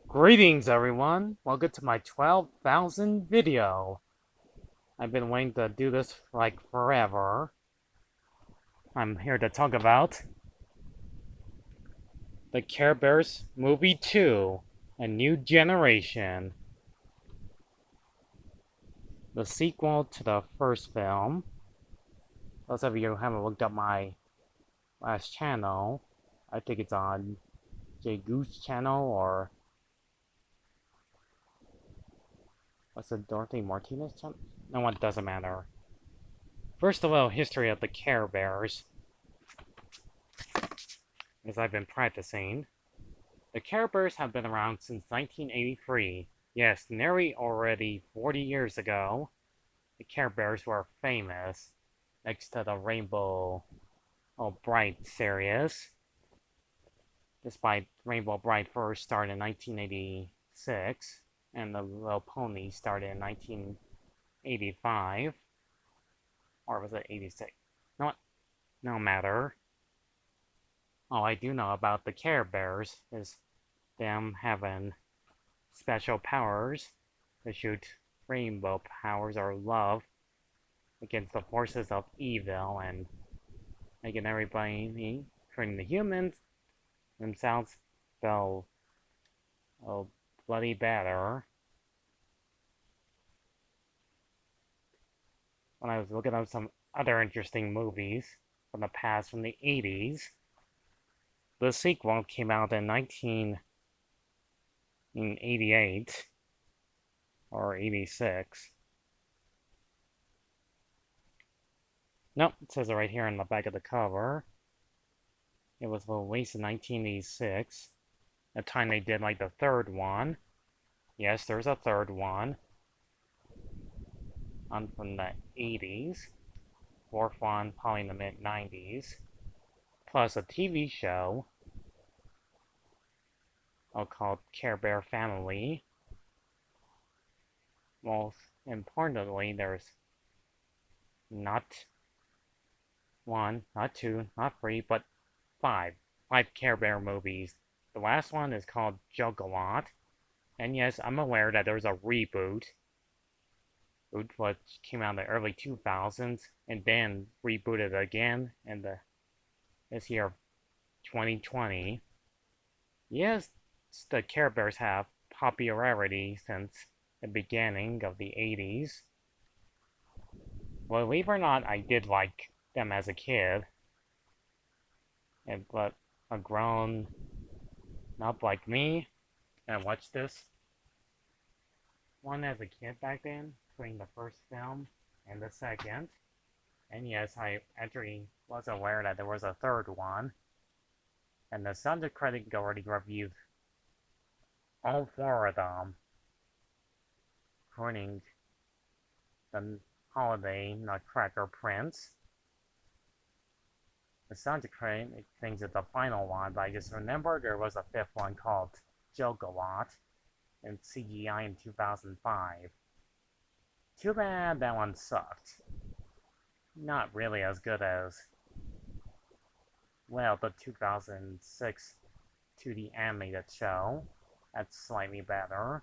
Greetings everyone! Welcome to my 12,000 video. I've been waiting to do this for like forever. I'm here to talk about the Care Bears Movie 2, A New Generation. The sequel to the first film. Those of you who haven't looked up my last channel, I think it's on Jay Goose channel or what's the Dorothy Martinez channel? No, it doesn't matter. First, a little history of the Care Bears, as I've been practicing. The Care Bears have been around since 1983. Yes, nearly already 40 years ago, the Care Bears were famous next to the Rainbow Bright series. Despite Rainbow Bright first started in 1986 and the Little Pony started in 1985. Or was it 86? No matter. All I do know about the Care Bears is them having special powers to shoot rainbow powers or love against the forces of evil and making everybody, including the humans themselves, feel bloody better. When I was looking at some other interesting movies from the past, from the 80s, the sequel came out in 1988 or 86. Nope, it says it right here on the back of the cover. It was released in 1986. The time they did like the third one. Yes, there's a third one. On from the 80s. Fourth one probably in the mid 90s. Plus a TV show called Care Bear Family. Most importantly, there's not one, not two, not three, but five Care Bear movies. The last one is called Joke-A-Lot. And yes, I'm aware that there's a reboot. Which came out in the early 2000s and then rebooted again in this year 2020. Yes, the Care Bears have popularity since the beginning of the 80s. Well, believe it or not, I did like them as a kid. But a grown up like me, and watched this one as a kid back then, between the first film and the second. And yes, I actually was aware that there was a third one. And the subject critic already reviewed all four of them, including the Holiday Nutcracker Prince. The subject critic thinks it's the final one, but I just remember there was a fifth one called Joke-A-Lot in CGI in 2005. Too bad that one sucked. Not really as good as, well, the 2006 2D animated show. That's slightly better.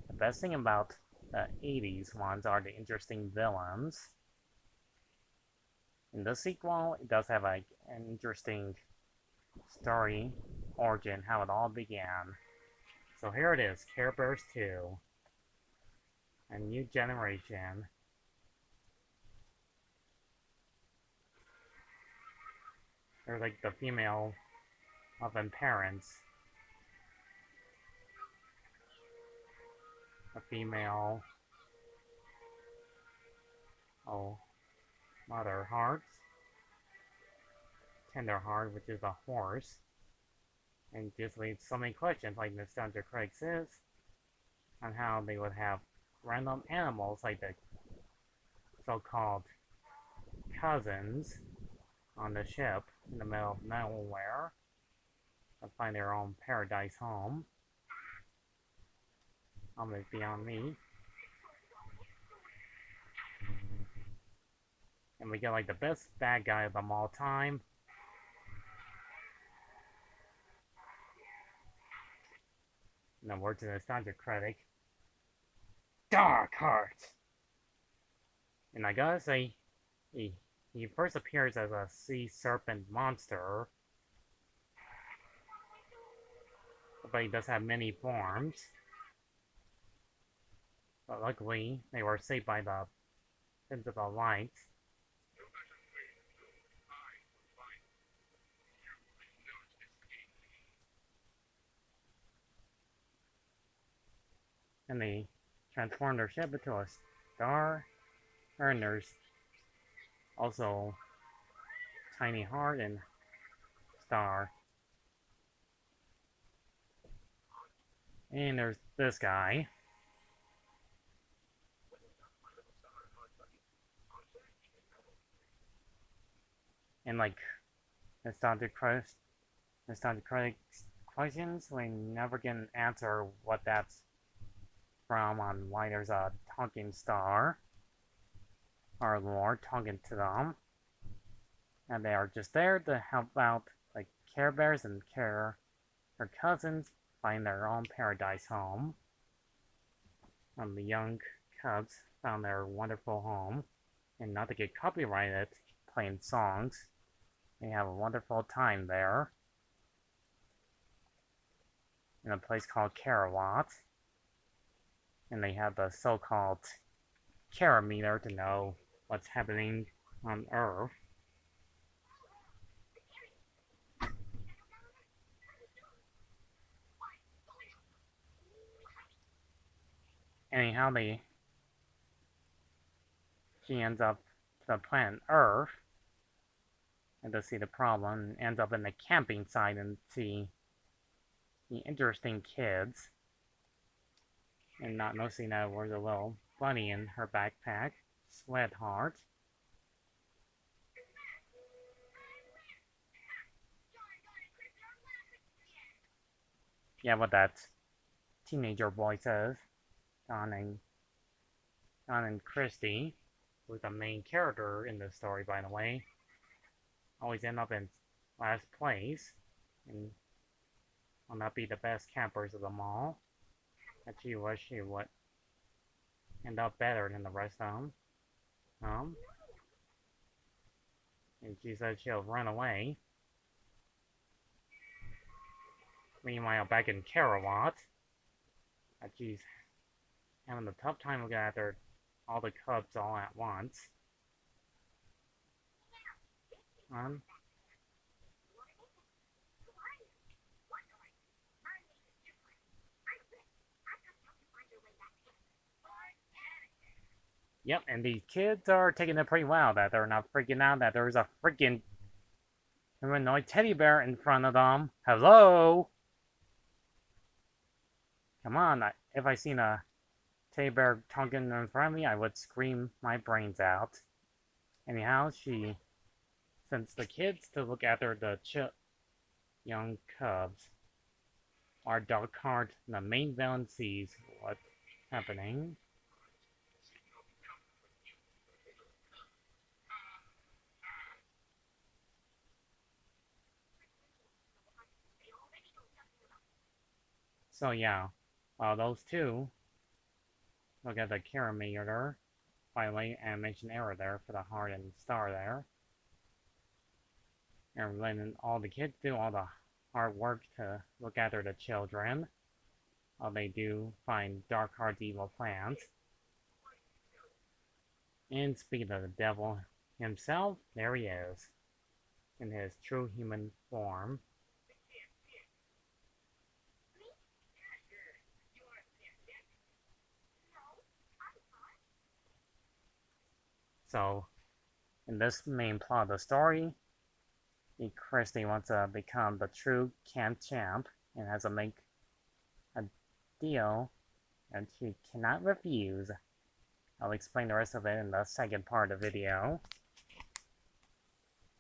The best thing about the 80s ones are the interesting villains. In the sequel, it does have an interesting story, origin, how it all began. So here it is, Care Bears 2, A New Generation. They're like the female oven parents. A female Mother Hearts, Tender Heart, which is a horse, and just leads so many questions, like Nostalgia Craig says, on how they would have random animals like the so-called cousins on the ship in the middle of nowhere to find their own paradise home. Almost beyond me. And we get like the best bad guy of them all time. In the words of the nostalgia critic, Dark Heart! And I gotta say, he first appears as a sea serpent monster, but he does have many forms. But luckily, they were saved by the Pins of the Light. And they transform their ship into a star. And there's also Tiny Heart and Star. And there's this guy. And like nostalgic critics questions, we never get an answer what that's from on why there's a talking star or lore talking to them. And they are just there to help out like Care Bears and Care her cousins find their own paradise home. And the young cubs found their wonderful home, and not to get copyrighted playing songs. They have a wonderful time there in a place called Karawat. And they have the so-called Karameter to know what's happening on Earth. Anyhow, she ends up to the planet Earth and to see the problem, and ends up in the camping site and see the interesting kids, and not noticing that there was a little bunny in her backpack, Sweetheart. Yeah, what that teenager boy says. Don and Christy, who's the main character in the story, by the way, always end up in last place, and will not be the best campers of them all. That she wish she would end up better than the rest of them. And she said she'll run away. Meanwhile, back in Karawat, she's having a tough time looking after all the cubs all at once. Yep, and these kids are taking it pretty well that they're not freaking out that there's a freaking humanoid teddy bear in front of them. Hello? Come on, if I seen a teddy bear talking in front of me, I would scream my brains out. Anyhow, she sends the kids to look after the young cubs. Our Dark Heart, the main villain, sees what's happening. So yeah, while those two look at the Karameter. By the way, animation error there for the heart and star there. And letting all the kids do all the hard work to look after the children. While they do find Darkheart's evil plans. And speaking of the devil himself, there he is. In his true human form. So, in this main plot of the story, Christy wants to become the true camp champ and has to make a deal and she cannot refuse. I'll explain the rest of it in the second part of the video.